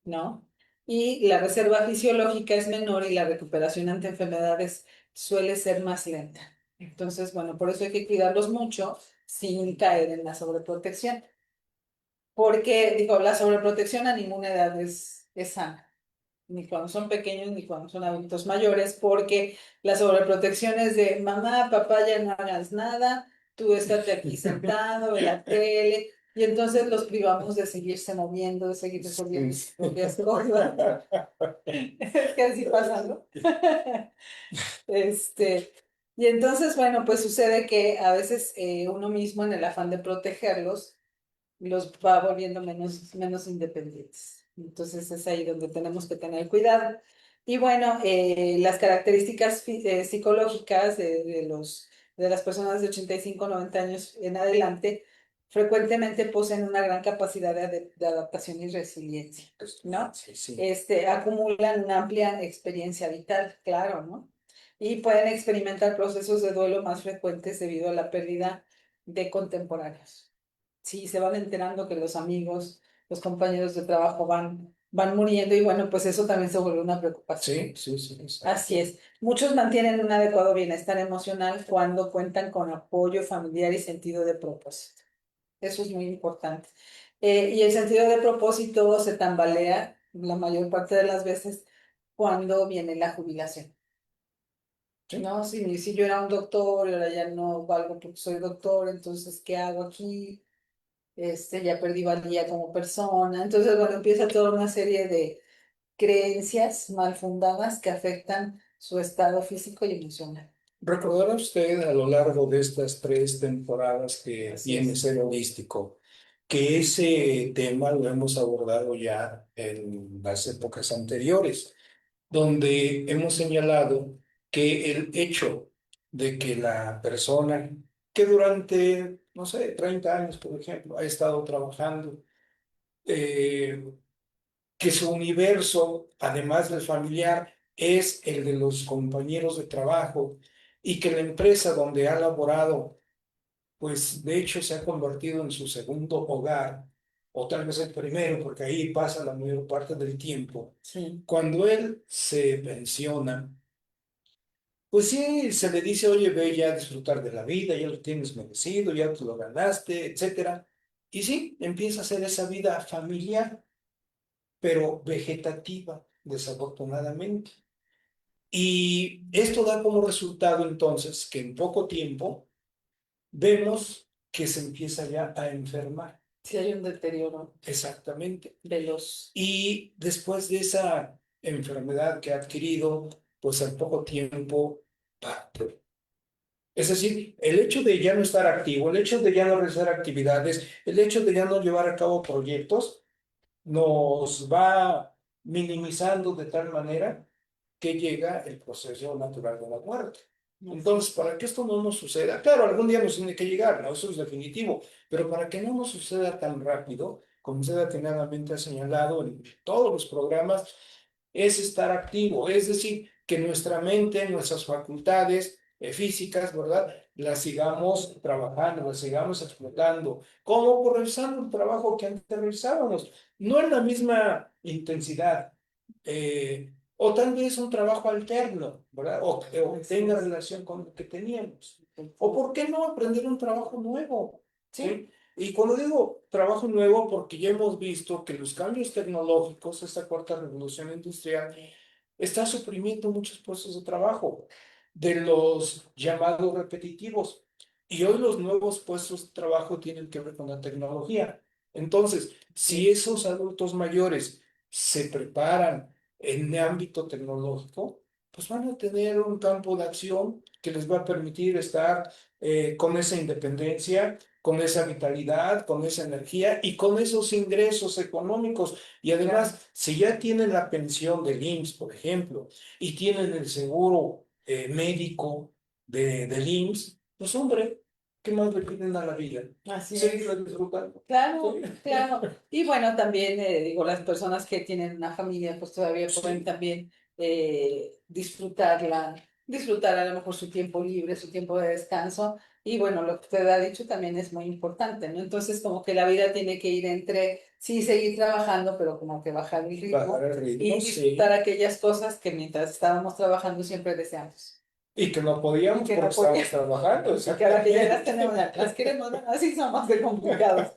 ¿no? Y la reserva fisiológica es menor y la recuperación ante enfermedades suele ser más lenta. Entonces, bueno, por eso hay que cuidarlos mucho sin caer en la sobreprotección. Porque, digo, la sobreprotección a ninguna edad es sana, ni cuando son pequeños ni cuando son adultos mayores, porque la sobreprotección es de mamá, papá, ya no hagas nada, tú estate aquí sentado en la tele, y entonces los privamos de seguirse moviendo, de seguir resolviendo sus propias cosas. Es que así pasa, ¿no? Este, y entonces, bueno, pues sucede que a veces uno mismo en el afán de protegerlos, los va volviendo menos independientes. Entonces es ahí donde tenemos que tener cuidado. Y bueno, las características psicológicas de las personas de 85 90 años en adelante frecuentemente poseen una gran capacidad de adaptación y resiliencia, ¿no? Sí. Acumulan una amplia experiencia vital, claro, ¿no? Y pueden experimentar procesos de duelo más frecuentes debido a la pérdida de contemporáneos. Sí, se van enterando que los amigos, los compañeros de trabajo van muriendo y bueno, pues eso también se vuelve una preocupación. Sí, exacto. Así es. Muchos mantienen un adecuado bienestar emocional cuando cuentan con apoyo familiar y sentido de propósito. Eso es muy importante. Y el sentido de propósito se tambalea la mayor parte de las veces cuando viene la jubilación. Sí. No, si yo era un doctor y ahora ya no valgo porque soy doctor, entonces, ¿qué hago aquí? Ya perdí valía como persona. Entonces, bueno, empieza toda una serie de creencias mal fundadas que afectan su estado físico y emocional. Recordará usted a lo largo de estas 3 temporadas que Así tiene es. Ser Holístico, que ese tema lo hemos abordado ya en las épocas anteriores, donde hemos señalado que el hecho de que la persona que durante, no sé, 30 años, por ejemplo, ha estado trabajando, eh, que su universo, además del familiar, es el de los compañeros de trabajo y que la empresa donde ha laborado, pues de hecho se ha convertido en su segundo hogar, o tal vez el primero, porque ahí pasa la mayor parte del tiempo. Sí. Cuando él se pensiona, pues sí, se le dice, oye, ve ya a disfrutar de la vida, ya lo tienes merecido, ya te lo ganaste, etcétera. Y sí, empieza a hacer esa vida familiar, pero vegetativa, desafortunadamente. Y esto da como resultado entonces que en poco tiempo vemos que se empieza ya a enfermar. Sí hay un deterioro Exactamente. veloz. Y después de esa enfermedad que ha adquirido, pues al poco tiempo parte. Es decir, el hecho de ya no estar activo, el hecho de ya no realizar actividades, el hecho de ya no llevar a cabo proyectos, nos va minimizando de tal manera que llega el proceso natural de la muerte. Entonces, para que esto no nos suceda, claro, algún día nos tiene que llegar, ¿no? Eso es definitivo, pero para que no nos suceda tan rápido, como usted atinadamente ha señalado en todos los programas, es estar activo, es decir, que nuestra mente, nuestras facultades físicas, ¿verdad? Las sigamos trabajando, las sigamos explotando. ¿Cómo? Por realizando el trabajo que antes realizábamos, no en la misma intensidad, o tal vez un trabajo alterno, ¿verdad? O tenga relación con lo que teníamos. O ¿por qué no aprender un trabajo nuevo? ¿Sí? Y cuando digo trabajo nuevo, porque ya hemos visto que los cambios tecnológicos, esta cuarta revolución industrial, está suprimiendo muchos puestos de trabajo de los llamados repetitivos. Y hoy los nuevos puestos de trabajo tienen que ver con la tecnología. Entonces, si esos adultos mayores se preparan en el ámbito tecnológico, pues van a tener un campo de acción que les va a permitir estar con esa independencia con esa vitalidad, con esa energía y con esos ingresos económicos. Y además, si ya tienen la pensión del IMSS, por ejemplo, y tienen el seguro médico del IMSS, pues hombre, ¿qué más le piden a la vida? Así es. Seguirla disfrutando. Claro, Sí. claro. Y bueno, también digo, las personas que tienen una familia, pues todavía pueden Sí. también disfrutar a lo mejor su tiempo libre, su tiempo de descanso. Y bueno, lo que usted ha dicho también es muy importante, ¿no? Entonces, como que la vida tiene que ir entre, sí, seguir trabajando, pero como que bajar el ritmo Bajar el ritmo, y sí. disfrutar aquellas cosas que mientras estábamos trabajando siempre deseamos. Y que no podíamos Que no porque estábamos podía. trabajando, Y que ahora que ya las exactamente. tenemos, las queremos, ¿no? Así son más de complicados.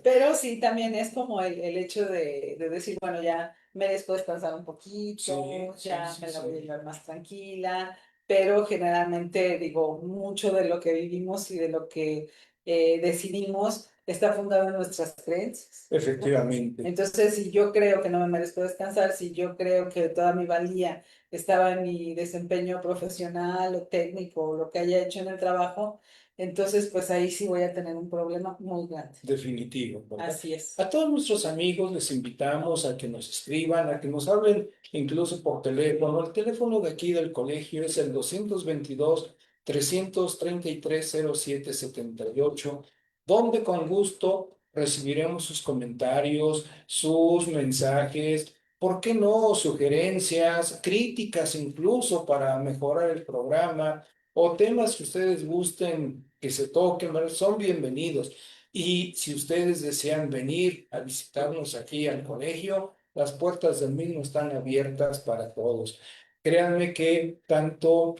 Pero sí, también es como el hecho de decir, bueno, ya merezco descansar un poquito, Sí, ya sí, me la sí. voy a llevar más tranquila, pero generalmente, digo, mucho de lo que vivimos y de lo que decidimos está fundado en nuestras creencias, ¿no? Efectivamente. Entonces, si yo creo que no me merezco descansar, si yo creo que toda mi valía estaba en mi desempeño profesional o técnico o lo que haya hecho en el trabajo, entonces pues ahí sí voy a tener un problema muy grande. Definitivo, ¿verdad? Así es. A todos nuestros amigos les invitamos a que nos escriban, a que nos hablen incluso por teléfono. El teléfono de aquí del colegio es el 222-333-0778, donde con gusto recibiremos sus comentarios, sus mensajes, ¿por qué no? Sugerencias, críticas incluso para mejorar el programa o temas que ustedes gusten que se toquen, ¿verdad? Son bienvenidos. Y si ustedes desean venir a visitarnos aquí al colegio, las puertas del mismo están abiertas para todos. Créanme que tanto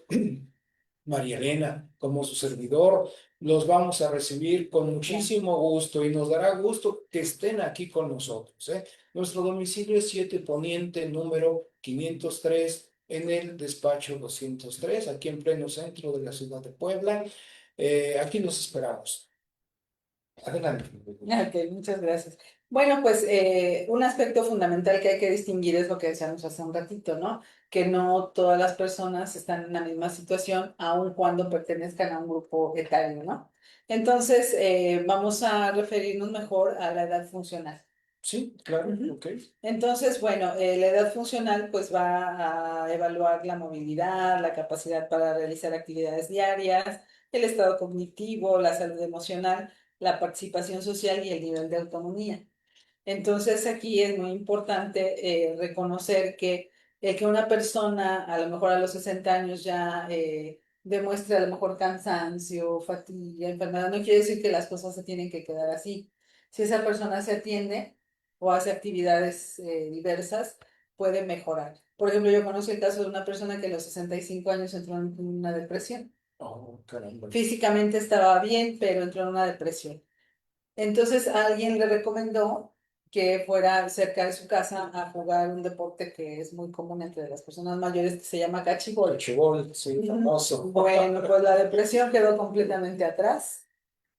María Elena como su servidor los vamos a recibir con muchísimo gusto y nos dará gusto que estén aquí con nosotros, ¿eh? Nuestro domicilio es 7 Poniente, número 503, en el despacho 203, aquí en pleno centro de la ciudad de Puebla. Aquí los esperamos. Adelante. Ok, muchas gracias. Bueno, pues un aspecto fundamental que hay que distinguir es lo que decíamos hace un ratito, ¿no? Que no todas las personas están en la misma situación, aun cuando pertenezcan a un grupo etario, ¿no? Entonces, vamos a referirnos mejor a la edad funcional. Sí, claro, Ujú. ok. Entonces, bueno, la edad funcional pues va a evaluar la movilidad, la capacidad para realizar actividades diarias, el estado cognitivo, la salud emocional, la participación social y el nivel de autonomía. Entonces aquí es muy importante reconocer que el que una persona a lo mejor a los 60 años ya demuestre a lo mejor cansancio, fatiga, enfermedad, no quiere decir que las cosas se tienen que quedar así. Si esa persona se atiende o hace actividades diversas, puede mejorar. Por ejemplo, yo conozco el caso de una persona que a los 65 años entró en una depresión. Oh, caramba. Físicamente estaba bien, pero entró en una depresión. Entonces alguien le recomendó que fuera cerca de su casa a jugar un deporte que es muy común entre las personas mayores que se llama cachibol. Cachibol, sí, famoso. Bueno, pues la depresión quedó completamente atrás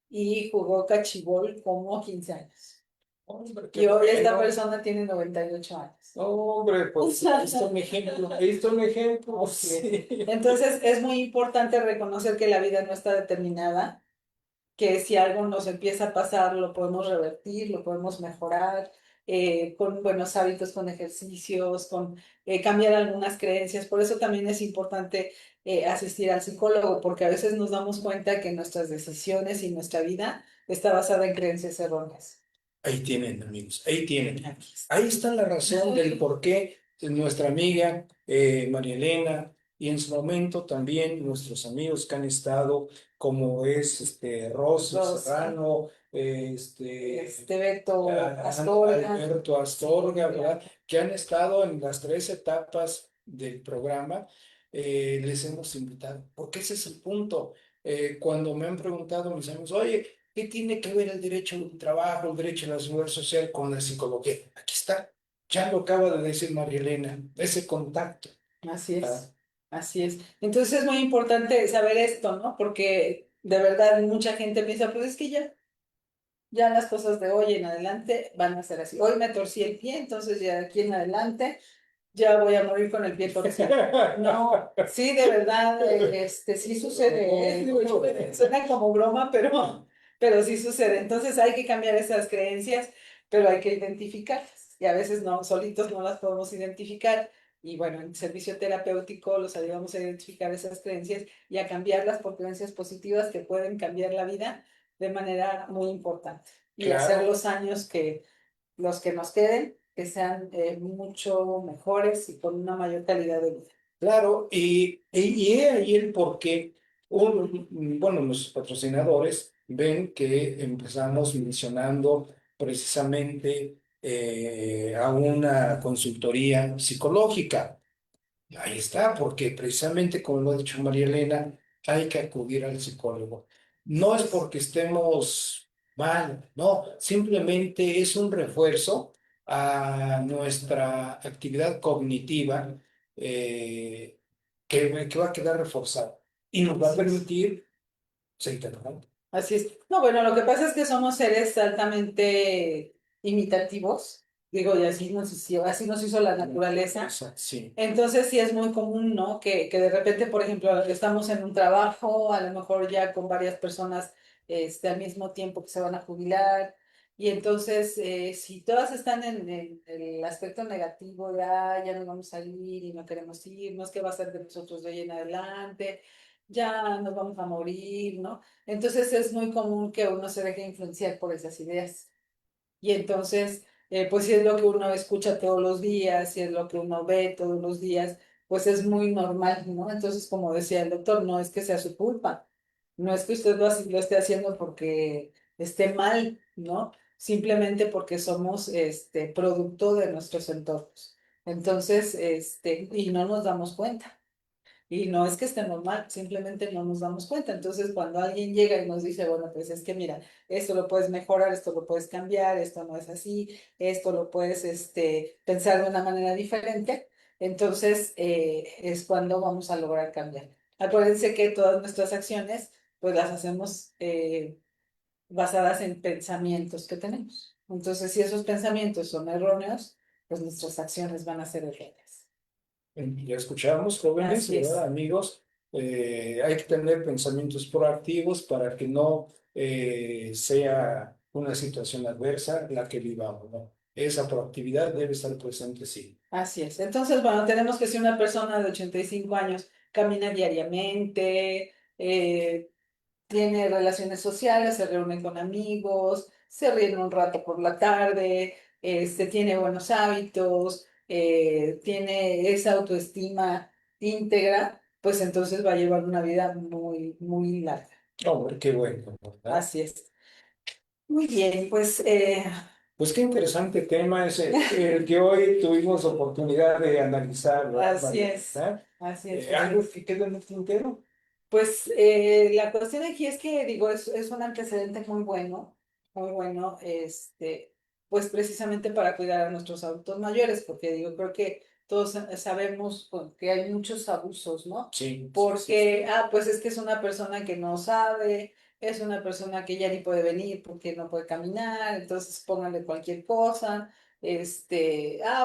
y jugó cachibol como 15 años. Hombre, qué Y hoy esta bueno. persona tiene 98 años. Hombre, pues ahí está un ejemplo, ahí está un ejemplo, Así es. sí. Entonces es muy importante reconocer que la vida no está determinada, que si algo nos empieza a pasar, lo podemos revertir, lo podemos mejorar con buenos hábitos, con ejercicios, con cambiar algunas creencias. Por eso también es importante asistir al psicólogo, porque a veces nos damos cuenta que nuestras decisiones y nuestra vida está basada en creencias erróneas. Ahí tienen, amigos, ahí tienen. Aquí está. Ahí está la razón del por qué nuestra amiga María Elena y en su momento también nuestros amigos que han estado, como es Rosy Serrano, Beto Astorga. Alberto Astorga, ¿verdad? Que han estado en las 3 etapas del programa, les hemos invitado, porque ese es el punto. Cuando me han preguntado mis amigos, oye, ¿qué tiene que ver el derecho al trabajo, el derecho a la seguridad social con la psicología? Aquí está, ya lo acaba de decir María Elena, ese contacto. Así Ah, es, así es. Entonces es muy importante saber esto, ¿no? Porque de verdad mucha gente piensa, pues es que ya las cosas de hoy en adelante van a ser así. Hoy me torcí el pie, entonces ya de aquí en adelante ya voy a morir con el pie torcido. No, sí, de verdad, sí sucede. Digo, suena como broma, pero sí sucede. Entonces hay que cambiar esas creencias, pero hay que identificarlas. Y a veces no, solitos no las podemos identificar. Y bueno, en servicio terapéutico los ayudamos a identificar esas creencias y a cambiarlas por creencias positivas que pueden cambiar la vida de manera muy importante. Y hacer Claro, los años que los que nos queden, que sean mucho mejores y con una mayor calidad de vida. claro, y he ahí el por qué, bueno, nuestros patrocinadores ven que empezamos mencionando precisamente a una consultoría psicológica. Ahí está, porque precisamente como lo ha dicho María Elena, hay que acudir al psicólogo. No es Pues, porque estemos mal, no, simplemente es un refuerzo a nuestra actividad cognitiva eh, que va a quedar reforzada y nos va a así es. permitir seguir adelante. Así es. No, bueno, lo que pasa es que somos seres altamente imitativos. Digo, y así nos hizo la naturaleza. Sí, Entonces sí es muy común, ¿no? Que de repente, por ejemplo, estamos en un trabajo, a lo mejor ya con varias personas al mismo tiempo que se van a jubilar, y entonces si todas están en el aspecto negativo de, "Ah, ya nos vamos a ir y no queremos irnos, ¿qué va a ser de nosotros de hoy en adelante? Ya nos vamos a morir, ¿no?" Entonces es muy común que uno se deje influenciar por esas ideas. Y entonces, pues si es lo que uno escucha todos los días, si es lo que uno ve todos los días, pues es muy normal, ¿no? Entonces, como decía el doctor, no es que sea su culpa, no es que usted lo esté haciendo porque esté mal, ¿no? Simplemente porque somos producto de nuestros entornos. Entonces, y no nos damos cuenta. Y no es que esté normal, simplemente no nos damos cuenta. Entonces, cuando alguien llega y nos dice, bueno, pues es que mira, esto lo puedes mejorar, esto lo puedes cambiar, esto no es así, esto lo puedes pensar de una manera diferente, entonces es cuando vamos a lograr cambiar. Acuérdense que todas nuestras acciones, pues las hacemos basadas en pensamientos que tenemos. Entonces, si esos pensamientos son erróneos, pues nuestras acciones van a ser erróneas. Ya escuchamos, jóvenes, Así ¿verdad, es. amigos? Hay que tener pensamientos proactivos para que no sea una situación adversa la que vivamos, ¿no? Esa proactividad debe estar presente, sí. Así es. Entonces, bueno, tenemos que si una persona de 85 años camina diariamente, tiene relaciones sociales, se reúne con amigos, se ríe un rato por la tarde, tiene buenos hábitos, tiene esa autoestima íntegra, pues entonces va a llevar una vida muy, muy larga. Hombre, qué bueno, ¿verdad? Así es. Muy bien, pues Pues qué interesante tema es el que hoy tuvimos oportunidad de analizar, ¿verdad, así María? es. ¿Verdad? Así es, ¿Algo Jesús. que quede en el tintero? Pues la cuestión aquí es que, digo, es un antecedente muy bueno, pues precisamente para cuidar a nuestros adultos mayores, porque digo, creo que todos sabemos que hay muchos abusos, ¿no? Sí, sí, sí. Porque, pues es que es una persona que no sabe, es una persona que ya ni puede venir porque no puede caminar, entonces pónganle cualquier cosa,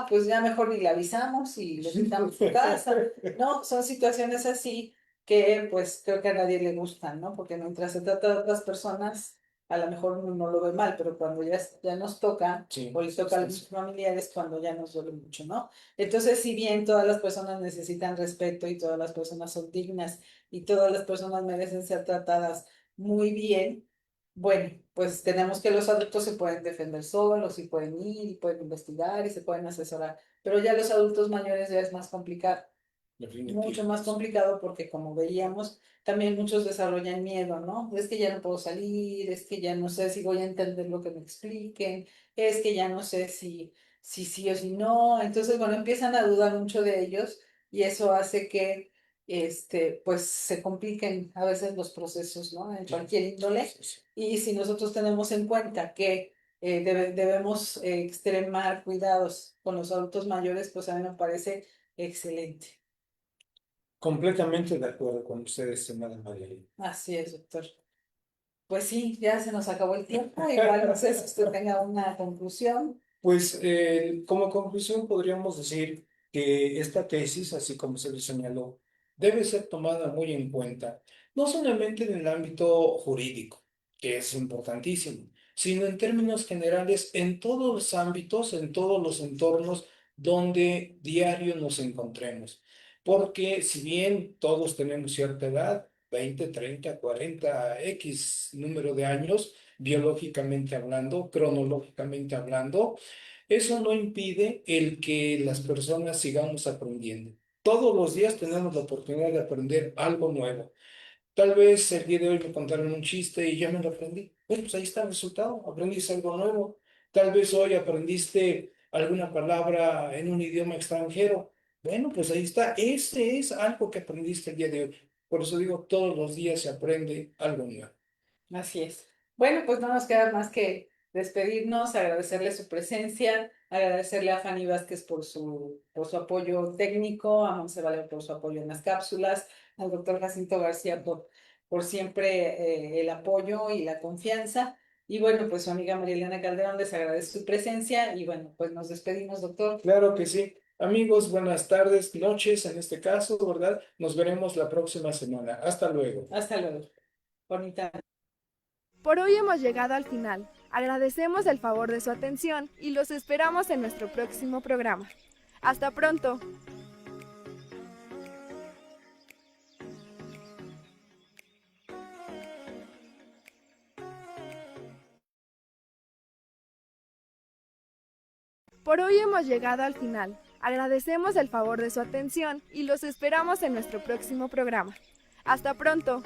pues ya mejor ni le avisamos y le quitamos su casa, ¿no? Son situaciones así que pues creo que a nadie le gustan, ¿no? Porque mientras se trata de otras personas, a lo mejor uno no lo ve mal, pero cuando ya nos toca o Sí, les sí, toca a sí, los sí. familiares, cuando ya nos duele mucho, ¿no? Entonces, si bien todas las personas necesitan respeto y todas las personas son dignas y todas las personas merecen ser tratadas muy bien, bueno, pues tenemos que los adultos se pueden defender solos y pueden ir y pueden investigar y se pueden asesorar, pero ya los adultos mayores ya es más complicado, mucho Definitivo. más complicado porque como veíamos, también muchos desarrollan miedo, ¿no? Es que ya no puedo salir, es que ya no sé si voy a entender lo que me expliquen, es que ya no sé si sí o si no. Entonces, bueno, empiezan a dudar mucho de ellos y eso hace que, pues, se compliquen a veces los procesos, ¿no? En Sí, cualquier sí, índole. sí, sí. Y si nosotros tenemos en cuenta que debemos extremar cuidados con los adultos mayores, pues a mí me parece excelente. Completamente de acuerdo con ustedes, estimada María. Así es, doctor. Pues sí, ya se nos acabó el tiempo. Igual no sé si usted tenga una conclusión. Pues como conclusión podríamos decir que esta tesis, así como se le señaló, debe ser tomada muy en cuenta, no solamente en el ámbito jurídico, que es importantísimo, sino en términos generales en todos los ámbitos, en todos los entornos donde diario nos encontremos. Porque si bien todos tenemos cierta edad, 20, 30, 40, X número de años, biológicamente hablando, cronológicamente hablando, eso no impide el que las personas sigamos aprendiendo. Todos los días tenemos la oportunidad de aprender algo nuevo. Tal vez el día de hoy me contaron un chiste y ya me lo aprendí. Bueno, pues ahí está el resultado, aprendiste algo nuevo. Tal vez hoy aprendiste alguna palabra en un idioma extranjero. Bueno, pues ahí está, ese es algo que aprendiste el día de hoy. Por eso digo, todos los días se aprende algo nuevo. Así es. Bueno, pues no nos queda más que despedirnos, agradecerle su presencia, agradecerle a Fanny Vázquez por su apoyo técnico, a Monse Valero por su apoyo en las cápsulas, al doctor Jacinto García por siempre el apoyo y la confianza. Y bueno, pues su amiga María Elena Calderón les agradece su presencia y bueno, pues nos despedimos, doctor. Claro que sí. Amigos, buenas tardes, noches en este caso, ¿verdad? Nos veremos la próxima semana. Hasta luego. Hasta luego. Bonita. Por hoy hemos llegado al final. Agradecemos el favor de su atención y los esperamos en nuestro próximo programa. Hasta pronto. Por hoy hemos llegado al final. Agradecemos el favor de su atención y los esperamos en nuestro próximo programa. Hasta pronto.